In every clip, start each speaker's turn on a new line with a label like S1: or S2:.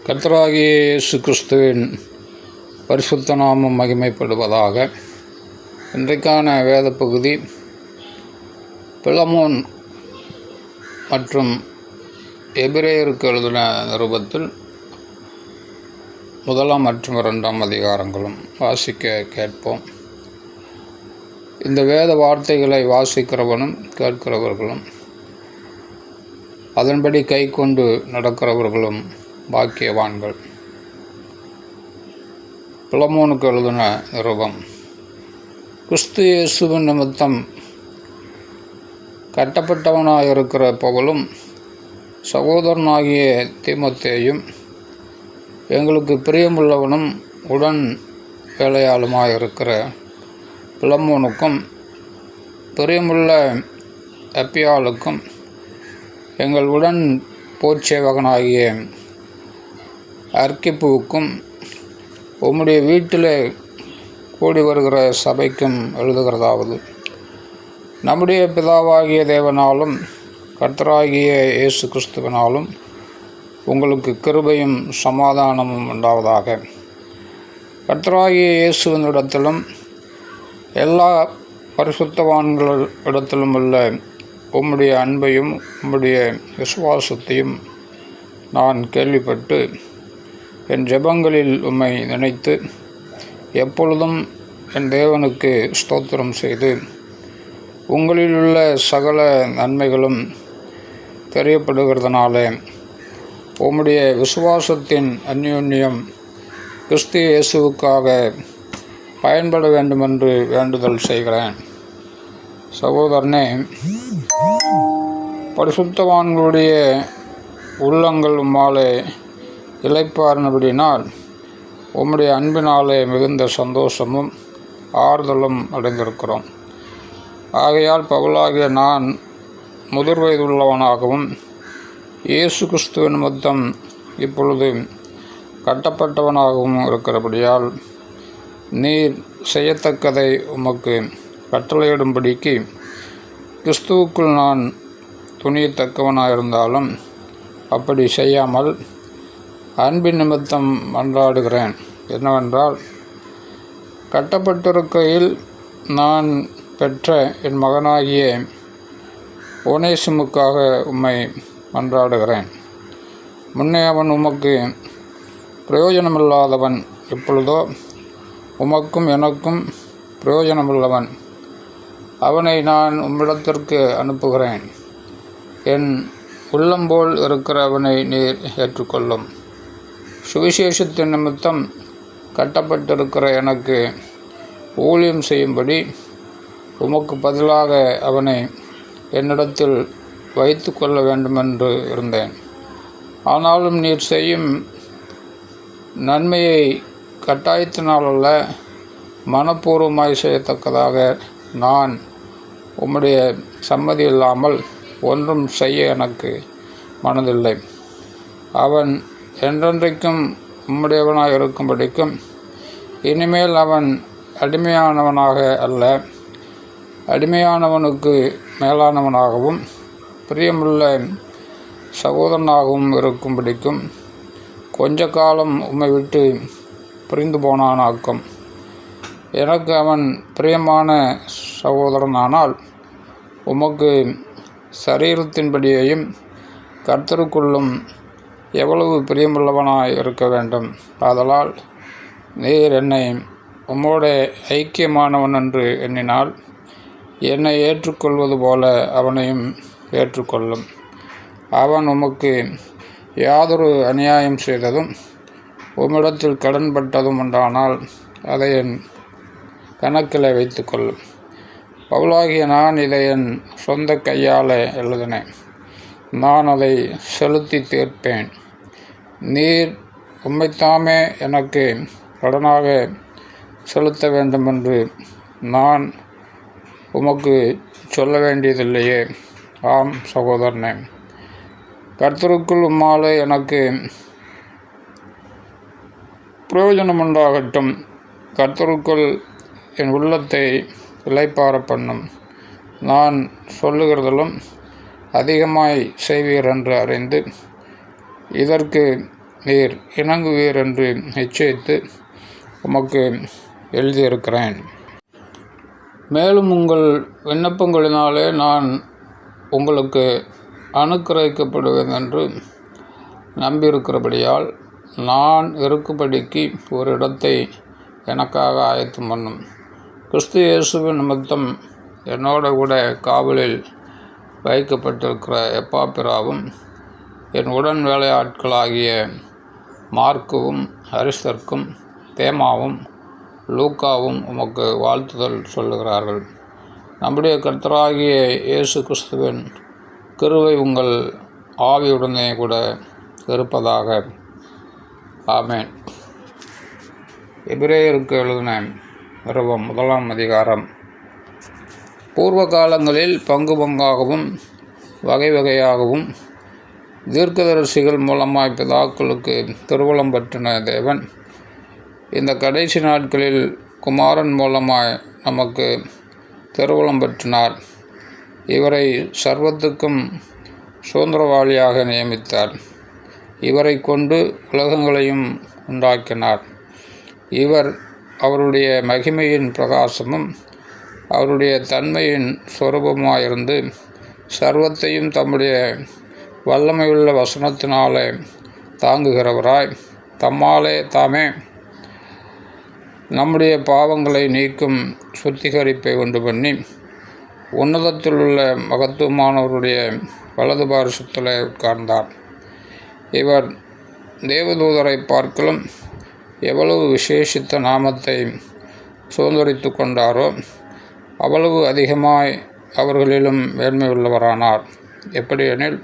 S1: கர்த்தராகிய இயேசு கிறிஸ்துவின் பரிசுத்த நாமம் மகிமைப்படுவதாக. இன்றைக்கான வேத பகுதி பிலமோன் மற்றும் எபிரேயருக்கு எழுதின நிருபத்தில் 1 மற்றும் 2 அதிகாரங்களும் வாசிக்க கேட்போம். இந்த வேத வார்த்தைகளை வாசிக்கிறவனும் கேட்கிறவர்களும் அதன்படி கை கொண்டு நடக்கிறவர்களும் பாக்கியவான்கள். பிலமோனுக்கு எழுதின நிருபம். கிறிஸ்து இயேசுவின் நிமித்தம் கட்டப்பட்டவனாயிருக்கிற பவுலும் சகோதரனாகிய தீமோத்தேயும் எங்களுக்கு பிரியமுள்ளவனும் உடன் வேலையாளுமாயிருக்கிற பிலமோனுக்கும் பிரியமுள்ள அப்பியாளுக்கும் எங்கள் உடன் போர்ச்சேவகனாகிய அர்க்கிப்புவுக்கும் உம்முடைய வீட்டில் கூடி வருகிற சபைக்கும் எழுதுகிறதாவது: நம்முடைய பிதாவாகிய தேவனாலும் கர்த்தராகிய இயேசு கிறிஸ்துவினாலும் உங்களுக்கு கிருபையும் சமாதானமும் உண்டாவதாக. கர்த்தராகிய இயேசுவினிடத்திலும் எல்லா பரிசுத்தவான்களிடத்திலும் உள்ள உம்முடைய அன்பையும் உம்முடைய விசுவாசத்தையும் நான் கேள்விப்பட்டு என் ஜெபங்களில் உம்மை நினைத்து எப்பொழுதும் என் தேவனுக்கு ஸ்தோத்திரம் செய்து உங்களிலுள்ள சகல நன்மைகளும் தெரியப்படுகிறதுனால உம்முடைய விசுவாசத்தின் அந்யோன்யம் கிறிஸ்து இயேசுவுக்காக பயன்பட வேண்டுமென்று வேண்டுதல் செய்கிறேன். சகோதரனே, பரிசுத்தவான்களுடைய உள்ளங்கள் உம்மாலே இளைப்பாறினபடினால் உம்முடைய அன்பினாலே மிகுந்த சந்தோஷமும் ஆறுதலும் அடைந்திருக்கிறோம். ஆகையால் பவுலாகிய நான் முதிர் வயதுள்ளவனாகவும் இயேசு கிறிஸ்துவின் நிமித்தம் இப்பொழுது கட்டப்பட்டவனாகவும் இருக்கிறபடியால் நீர் செய்யத்தக்கதை உமக்கு கட்டளையிடும்படிக்கு கிறிஸ்துவுக்குள் நான் துணியத்தக்கவனாயிருந்தாலும் அப்படி செய்யாமல் அன்பின் நிமித்தம் மன்றாடுகிறேன். என்னவென்றால், கட்டப்பட்டிருக்கையில் நான் பெற்ற என் மகனாகிய ஒனேசிமுக்காக உம்மை மன்றாடுகிறேன். முன்னே அவன் உமக்கு பிரயோஜனமில்லாதவன், இப்பொழுதோ உமக்கும் எனக்கும் பிரயோஜனமுள்ளவன். அவனை நான் உம்மிடத்திற்கு அனுப்புகிறேன். என் உள்ளம்போல் இருக்கிற அவனை நீர் ஏற்றுக்கொள்ளும். சுவிசேஷத்தின் நிமித்தம் கட்டப்பட்டிருக்கிற எனக்கு ஊழியம் செய்யும்படி உமக்கு பதிலாக அவனை என்னிடத்தில் வைத்து கொள்ள வேண்டுமென்று இருந்தேன். ஆனாலும் நீர் செய்யும் நன்மையை கட்டாயத்தினாலல்ல, மனப்பூர்வமாய் செய்யத்தக்கதாக நான் உம்முடைய சம்மதி இல்லாமல் ஒன்றும் செய்ய எனக்கு மனதில்லை. அவன் என்றென்றைக்கும் உம்முடையவனாக இருக்கும்படிக்கும் இனிமேல் அவன் அடிமையானவனாக அல்ல, அடிமையானவனுக்கு மேலானவனாகவும் பிரியமுள்ள சகோதரனாகவும் இருக்கும்படிக்கும் கொஞ்ச காலம் உம்மை விட்டு பிரிந்து போனானாக்கும். எனக்கு அவன் பிரியமான சகோதரனானால் உமக்கு சரீரத்தின்படியையும் கர்த்தருக்குள்ளும் எவ்வளவு பிரியமுள்ளவனாய் இருக்க வேண்டும். ஆதலால் நீர் என்னை உம்மோட ஐக்கியமானவன் என்று எண்ணினால் என்னை ஏற்றுக்கொள்வது போல அவனையும் ஏற்றுக்கொள்ளும். அவன் உமக்கு யாதொரு அநியாயம் செய்ததும் உம்மிடத்தில் கடன்பட்டதும் உண்டானால் அதை என் கணக்கில் வைத்துக்கொள்ளும். பவுலாகிய நான் இதை என் சொந்த கையால் எழுதினேன். நான் அதை செலுத்தி தீர்ப்பேன். நீர் உம்மைத்தாமே எனக்கு கடனாக செலுத்த வேண்டுமென்று நான் உமக்கு சொல்ல வேண்டியதில்லையே. ஆம் சகோதரனே, கர்த்தருக்குள் உம்மாலே எனக்கு பிரயோஜனமுண்டாகட்டும். கர்த்தருக்குள் என் உள்ளத்தை இளைப்பாற பண்ணும். நான் சொல்லுகிறதிலும் அதிகமாய் செய்வீர் என்று அறிந்து இதற்கு நீர் இணங்குவீர் என்று நிச்சயித்து உமக்கு எழுதியிருக்கிறேன். மேலும் உங்கள் விண்ணப்பங்களினாலே நான் உங்களுக்கு அனுக்கிரகிக்கப்படுவேன் என்று நம்பியிருக்கிறபடியால் நான் இருக்கும்படிக்கு ஒரு இடத்தை எனக்காக ஆயத்தம் பண்ணும். கிறிஸ்து இயேசுவின் நிமித்தம் என்னோட கூட காவலில் வைக்கப்பட்டிருக்கிற எப்பாப்பிராவும் என் உடன் வேலையாட்களாகிய மார்க்குவும் அரிஸ்தர்க்கும் தேமாவும் லூக்காவும் உமக்கு வாழ்த்துதல் சொல்லுகிறார்கள். நம்முடைய கர்த்தராகிய இயேசு கிறிஸ்துவின் கிருபை உங்கள் ஆவியுடனே கூட இருப்பதாக. ஆமென். எபிரேயருக்கு எழுதின நிருபம் 1 அதிகாரம். பூர்வ காலங்களில் பங்கு பங்காகவும் வகை வகையாகவும் தீர்க்கதரிசிகள் மூலமாய் பிதாக்களுக்கு திருவுளம் பற்றின தேவன் இந்த கடைசி நாட்களில் குமாரன் மூலமாய் நமக்கு திருவுளம் பற்றினார். இவரை சர்வத்துக்கும் சுதந்திரவாளியாக நியமித்தார். இவரை கொண்டு உலகங்களையும் உண்டாக்கினார். இவர் அவருடைய மகிமையின் பிரகாசமும் அவருடைய தன்மையின் சொரூபமாயிருந்து சர்வத்தையும் தம்முடைய வல்லமையுள்ள வசனத்தினாலே தாங்குகிறவராய் தம்மாலே தாமே நம்முடைய பாவங்களை நீக்கும் சுத்திகரிப்பை உண்டு பண்ணி உன்னதத்தில் உள்ள மகத்துவமானவருடைய வலது பாரிசத்திலே உட்கார்ந்தார். இவர் தேவதூதரை பார்க்கலும் எவ்வளவு விசேஷித்த நாமத்தை சுதந்திரித்து கொண்டாரோ அவ்வளவு அதிகமாய் அவர்களிலும் மேன்மை உள்ளவரானார். எப்படியெனில்,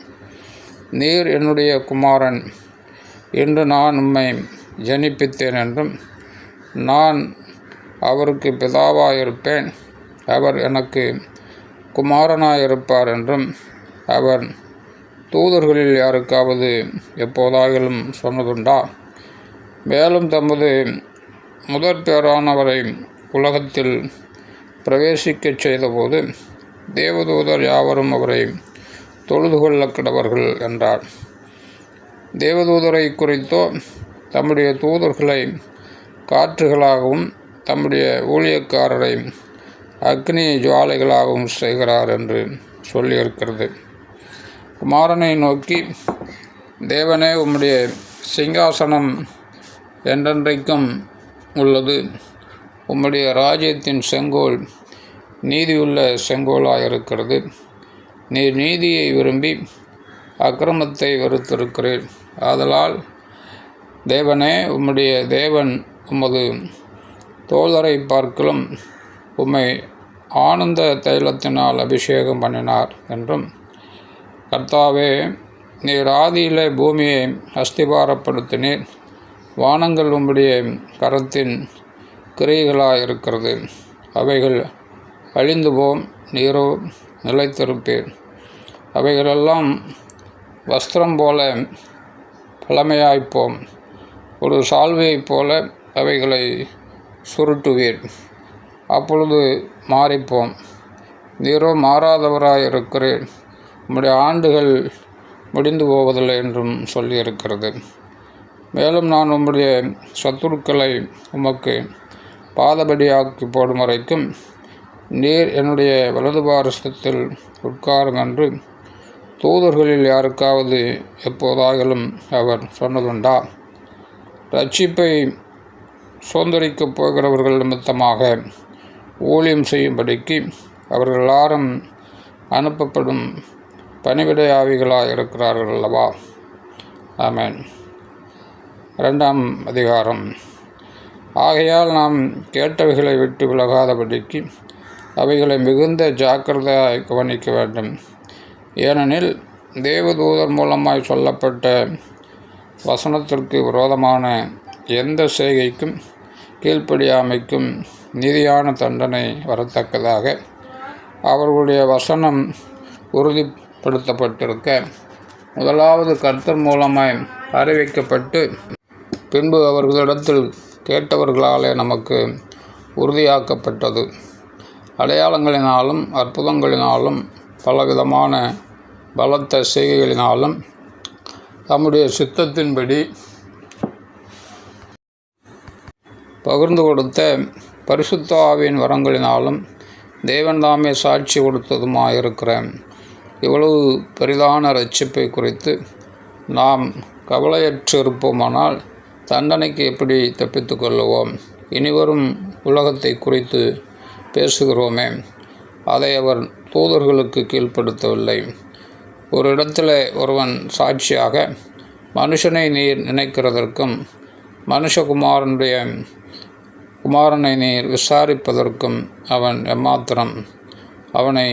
S1: நீர் என்னுடைய குமாரன், இன்று நான் உம்மை ஜனிப்பித்தேன் என்றும் நான் அவருக்கு பிதாவாயிருப்பேன், அவர் எனக்கு குமாரனாயிருப்பார் என்றும் அவர் தூதர்களில் யாருக்காவது எப்போதாகிலும் சொன்னதுண்டா? மேலும் தமது முதற்பேரானவரை உலகத்தில் பிரவேசிக்கச் செய்தபோது தேவதூதர் யாவரும் அவரை தொழுது கொள்ள கிடவர்கள் என்றார். தேவதூதரை குறித்தோ தம்முடைய தூதர்களை காற்றுகளாகவும் தம்முடைய ஊழியக்காரரை அக்னி ஜுவாலைகளாகவும் செய்கிறார் என்று சொல்லியிருக்கிறது. குமாரனை நோக்கி, தேவனே, உம்முடைய சிங்காசனம் என்றென்றைக்கும் உள்ளது. உம்முடைய ராஜ்யத்தின் செங்கோல் நீதியுள்ள செங்கோலாயிருக்கிறது. நீர் நீதியை விரும்பி அக்கிரமத்தை வெறுத்திருக்கிறீர். ஆதலால் தேவனே, உம்முடைய தேவன் உமது தோழரை பார்க்கலும் உம்மை ஆனந்த தைலத்தினால் அபிஷேகம் பண்ணினார் என்றும், கர்த்தாவே, நீர் ஆதியிலே பூமியை அஸ்திபாரப்படுத்தினீர். வானங்கள் உம்முடைய கரத்தின் கிரியைகளாயிருக்கிறது. அவைகள் அழிந்து போம், நீரோ நிலைத்திருப்பீர். அவைகளெல்லாம் வஸ்திரம் போல பழமையாய்ப்போம். ஒரு சால்வையைப் போல அவைகளை சுருட்டுவீர். அப்பொழுது மாறிப்போம். நீரோ மாறாதவராயிருக்கிறீர். உம்முடைய ஆண்டுகள் முடிந்து போவதில்லை என்றும் சொல்லியிருக்கிறது. மேலும் நான் உம்முடைய சத்துருக்களை உமக்கு பாதபடியாக்கி போடும் வரைக்கும் நீர் என்னுடைய வலது பாரிசத்தில் உட்காரும் என்று தூதர்களில் யாருக்காவது எப்போதாகிலும் அவர் சொன்னதுண்டா? ரட்சிப்பை சுதந்திரிக்கப் போகிறவர்கள் நிமித்தமாக ஊழியம் செய்யும்படிக்கு அவர்கள் எல்லாரும் அனுப்பப்படும் பணிவிடை ஆவிகளாக இருக்கிறார்கள் அல்லவா? ஆமென். 2 அதிகாரம். ஆகையால் நாம் கேட்டவைகளை விட்டு விலகாதபடிக்கு அவைகளை மிகுந்த ஜாக்கிரதையாய் கவனிக்க வேண்டும். ஏனெனில் தேவதூதர் மூலமாய் சொல்லப்பட்ட வசனத்திற்கு விரோதமான எந்த செய்கைக்கும் கீழ்ப்படியாமைக்கும் நீதியான தண்டனை வரத்தக்கதாக அவர்களுடைய வசனம் உறுதிப்படுத்தப்பட்டிருக்க, முதலாவது கர்த்தர் மூலமாய் அறிவிக்கப்பட்டு பின்பு அவர்களிடத்தில் கேட்டவர்களாலே நமக்கு உறுதியாக்கப்பட்டது. அடையாளங்களினாலும் அற்புதங்களினாலும் பலவிதமான பலத்த செய்கைகளினாலும் தம்முடைய சித்தத்தின்படி பகிர்ந்து கொடுத்த பரிசுத்த ஆவியின் வரங்களினாலும் தேவன் தாமே சாட்சி கொடுத்ததுமாயிருக்கிற இவ்வளவு பெரிதான இரட்சிப்பை குறித்து நாம் கவலையற்று இருப்போமானால் தண்டனைக்கு எப்படி தப்பித்து கொள்ளுவோம்? இனிவரும் உலகத்தை குறித்து பேசுகிறோமே, அதை அவர் தூதர்களுக்கு கீழ்ப்படுத்தவில்லை. ஒரு இடத்துல ஒருவன் சாட்சியாக, மனுஷனை நீர் நினைக்கிறதற்கும் குமாரனை நீர் விசாரிப்பதற்கும் அவன் எம்மாத்திரம்? அவனை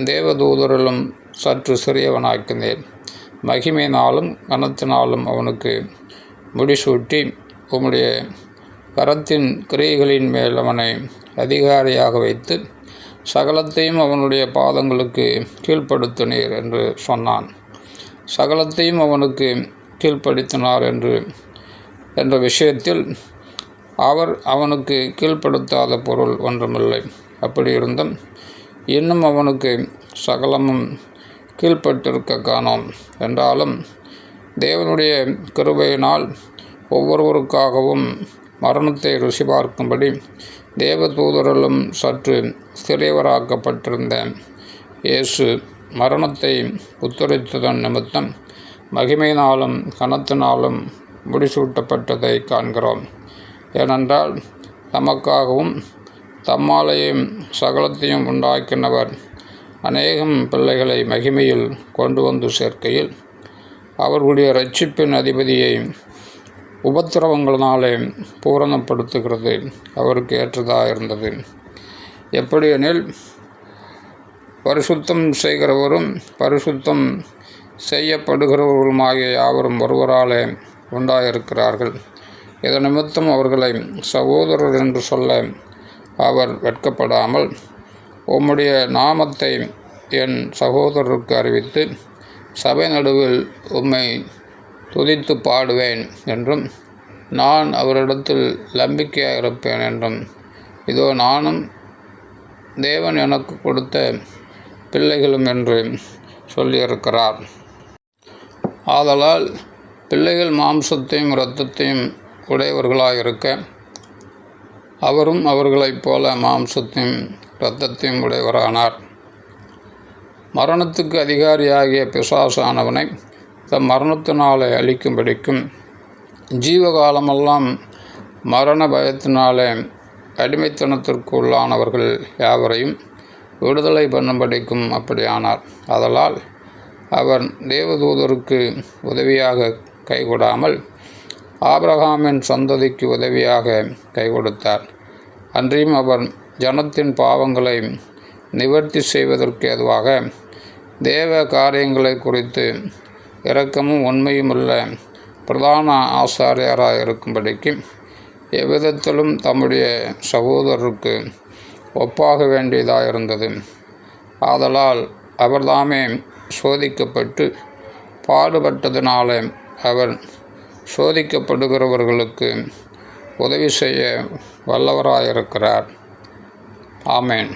S1: தேவதூதரிலும் சற்று சிறியவனாக்கினேன். மகிமையினாலும் கனத்தினாலும் அவனுக்கு முடிசூட்டி உம்முடைய கரத்தின் கிரியைகளின் மேல் அவனை அதிகாரியாக வைத்து சகலத்தையும் அவனுடைய பாதங்களுக்கு கீழ்ப்படுத்தினீர் என்று சொன்னான். சகலத்தையும் அவனுக்கு கீழ்ப்படுத்தினார் என்ற விஷயத்தில் அவர் அவனுக்கு கீழ்ப்படுத்தாத பொருள் ஒன்றுமில்லை. அப்படி இருந்தும் இன்னும் அவனுக்கு சகலமும் கீழ்ப்பட்டிருக்க காணோம். என்றாலும் தேவனுடைய கிருபையினால் ஒவ்வொருவருக்காகவும் மரணத்தை ருசி பார்க்கும்படி தேவதூதரிலும் சற்று சிறியவராக்கப்பட்டிருந்த இயேசு மரணத்தை உத்தரித்ததன் நிமித்தம் மகிமையினாலும் கனத்தினாலும் முடிசூட்டப்பட்டதை காண்கிறோம். ஏனென்றால் நமக்காகவும் தம்மாலேயும் சகலத்தையும் உண்டாக்கினவர் அநேகம் பிள்ளைகளை மகிமையில் கொண்டு வந்து சேர்க்கையில் அவர்களுடைய இரட்சிப்பின் அதிபதியை உபத்திரவங்களினாலே பூரணப்படுத்துகிறது அவருக்கு ஏற்றதாக இருந்தது. எப்படியெனில் பரிசுத்தம் செய்கிறவரும் பரிசுத்தம் செய்யப்படுகிறவர்களுமாகிய யாவரும் ஒருவராலே உண்டாயிருக்கிறார்கள். இதன் நிமித்தம் அவர்களை சகோதரர் என்று சொல்ல அவர் வெட்கப்படாமல், உம்முடைய நாமத்தை என் சகோதரருக்கு அறிவித்து சபை நடுவில் உம்மை துதித்து பாடுவேன் என்றும், நான் அவரிடத்தில் நம்பிக்கையாக இருப்பேன் என்றும், இதோ நானும் தேவன் எனக்கு கொடுத்த பிள்ளைகளும் என்று சொல்லியிருக்கிறார். ஆதலால் பிள்ளைகள் மாம்சத்தையும் இரத்தத்தையும் உடையவர்களாயிருக்க அவரும் அவர்களைப் போல மாம்சத்தையும் இரத்தத்தையும் உடையவரானார். மரணத்துக்கு அதிகாரியாகிய பிசாசானவனை தம் மரணத்தினாலே அழிக்கும்படிக்கும் ஜீவகாலமெல்லாம் மரண பயத்தினாலே அடிமைத்தனத்திற்கு உள்ளானவர்கள் யாவரையும் விடுதலை பண்ணும்படிக்கும் அப்படியானார். ஆதலால் அவர் தேவதூதருக்கு உதவியாக கைகொடாமல் ஆபிரகாமின் சந்ததிக்கு உதவியாக கை கொடுத்தார். அன்றியும் அவர் ஜனத்தின் பாவங்களை நிவர்த்தி செய்வதற்கு ஏதுவாக தேவ காரியங்களை குறித்து இரக்கமும் உண்மையுமுள்ள பிரதான ஆசாரியராக இருக்கும்படிக்கு எவ்விதத்திலும் தம்முடைய சகோதரருக்கு ஒப்பாக வேண்டியதாக இருந்தது. ஆதலால் அவர்தாமே சோதிக்கப்பட்டு பாடுபட்டதினாலே அவர் சோதிக்கப்படுகிறவர்களுக்கு உதவி செய்ய வல்லவராயிருக்கிறார். ஆமென்.